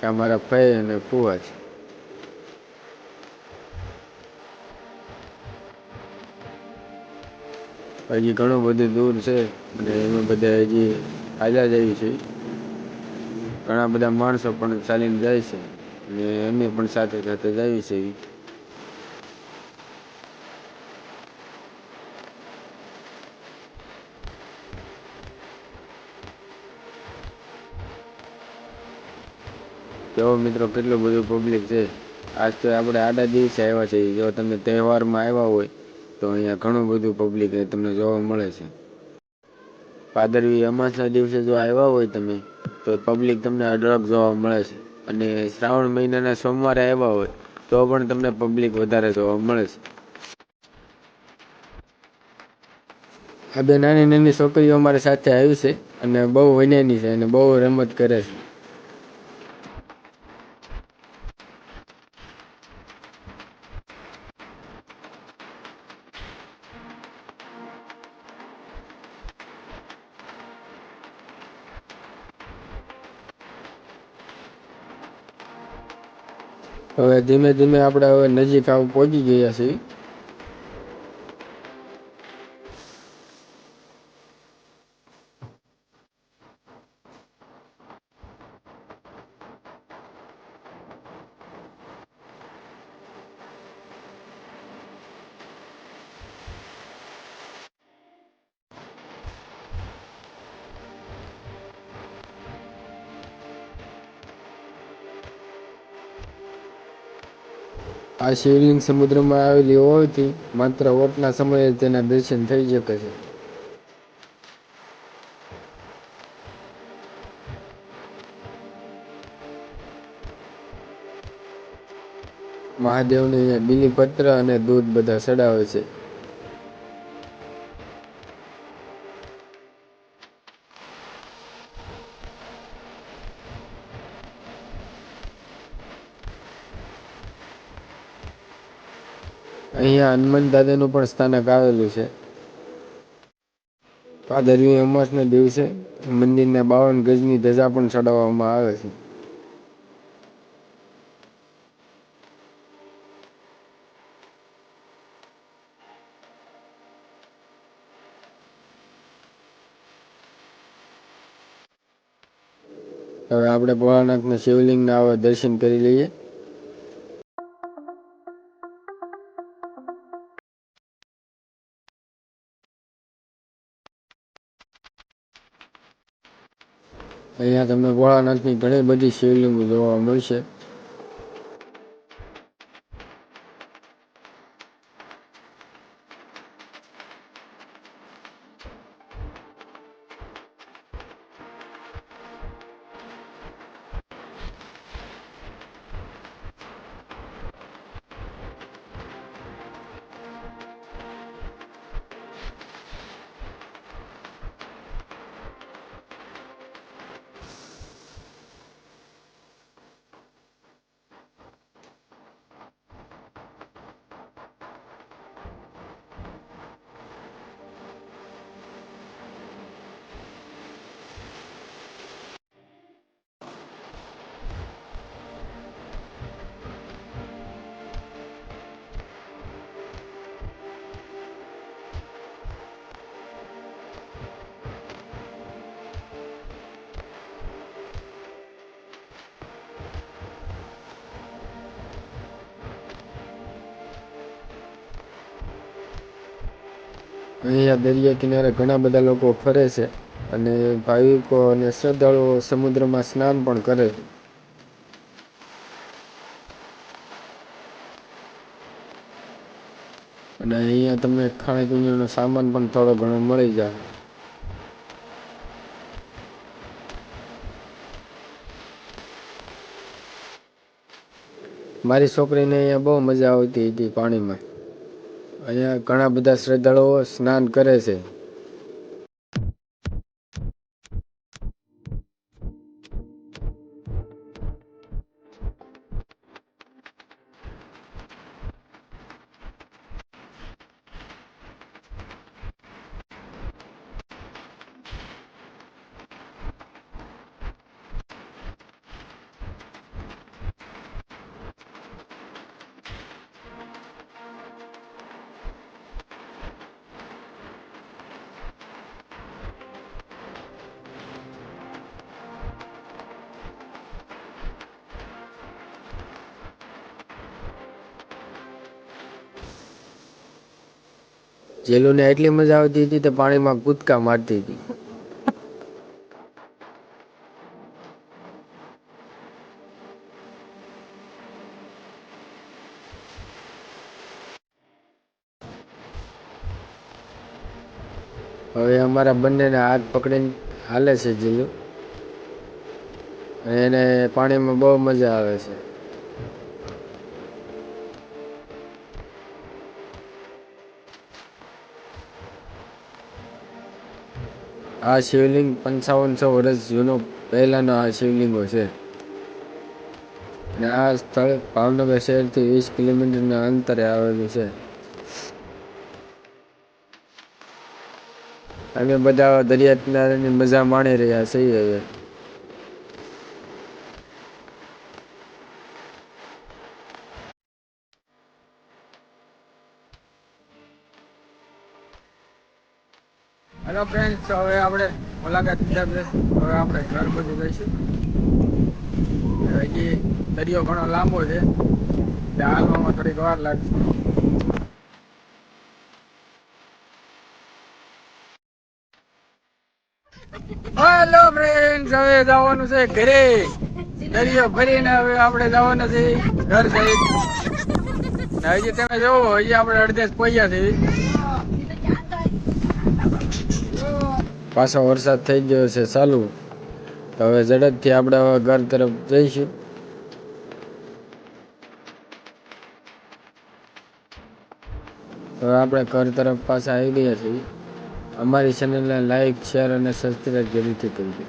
કે અમારા ભાઈ અને ફુવા છે. હજી ઘણું બધું દૂર છે અને એમાં બધા હજી હાલ્યા જાય છે. ઘણા બધા માણસો પણ ચાલીને જાય છે અને અમે પણ સાથે સાથે જઈએ છીએ. જો મિત્રો કેટલું બધું પબ્લિક છે. આજ તો આપણે આડા દિવસે આવ્યા છીએ. જો તમે તહેવારમાં આવ્યા હોય તો અહીંયા ઘણું બધું પબ્લિક તમને જોવા મળે છે. ભાદરવી અમાસના દિવસે જો આવ્યા હોય તમે તો પબ્લિક તમને અઢળક જોવા મળે છે. અને શ્રાવણ મહિનાના સોમવારે આવ્યા હોય તો પણ તમને પબ્લિક વધારે જોવા મળે છે. આ બે નાની નાની છોકરીઓ અમારી સાથે આવી છે અને બહુ વન્યાની છે અને બહુ રમત કરે છે. હવે ધીમે ધીમે આપણે હવે નજીક પહોંચી ગયા છીએ. આ શિવલિંગ સમુદ્રમાં આવેલી હોવાથી માત્ર ઓટના સમયે તેના દર્શન થઈ શકે છે. મહાદેવને અહીંયા બીલીપત્ર અને દૂધ બધા ચડાવે છે. અહીંયા હનુમાન દાદાનું પણ સ્થાનક આવેલું છે. ભાદરવી અમાસના દિવસે મંદિરના 52 ગજની ધજા પણ ચડાવવામાં આવે છે. હવે આપણે ભોળાનાથના શિવલિંગના હવે દર્શન કરી લઈએ. અહીંયા તમને ભોળાનાથની ઘણી બધી શિવલિંગો જોવા મળશે. અહીંયા દરિયા કિનારે ઘણા બધા લોકો ફરે છે અને ભાવિકો અને શ્રદ્ધાળુઓ સમુદ્રમાં સ્નાન પણ કરે છે. અને અહીંયા તમને ખાણીપીણીનો સામાન પણ થોડો ઘણો મળી જાય. મારી છોકરીને અહીંયા બહુ મજા આવતી હતી પાણીમાં. અહીંયા ઘણા બધા શ્રદ્ધાળુઓ સ્નાન કરે છે. જેલુને એટલી મજા આવતી હતી તે પાણીમાં કૂદકા મારતી હતી. હવે અમારા બંનેના હાથ પકડીને હાલે છે જીલુ, અને એને પાણીમાં બહુ મજા આવે છે. આ શિવલિંગ 5500 વર્ષ જૂનો પહેલાનો આ શિવલિંગો છે. અને આ સ્થળ ભાવનગર શહેરથી 20 કિલોમીટરના અંતરે આવેલું છે. અમે બધા દરિયા કિનારાની મજા માણી રહ્યા છીએ હવે. હેલો ફ્રેન્ડ્સ, હવે આપણે મુલાકાત લીધા છે. હવે આપણે ઘર બધું જઈશું. હજી દરિયો ઘણો લાંબો છે, એટલે હાલવામાં થોડીક વાર લાગશે. હેલો ફ્રેન્ડ્સ, હવે જવાનું છે ઘરે. દરિયો ફરીને હવે આપણે જવાના છે ઘર સાઈડ. હજી તમે જોવો, હજી આપણે અડધે જ પહોંચ્યા છે. પાછો વરસાદ થઈ ગયો છે ચાલુ. તો હવે ઝડપથી આપણે હવે ઘર તરફ જઈશું. હવે આપણે ઘર તરફ પાછા આવી ગયા છીએ. અમારી ચેનલને લાઈક, શેર અને સબસ્ક્રાઈબ જરૂરથી કરજો.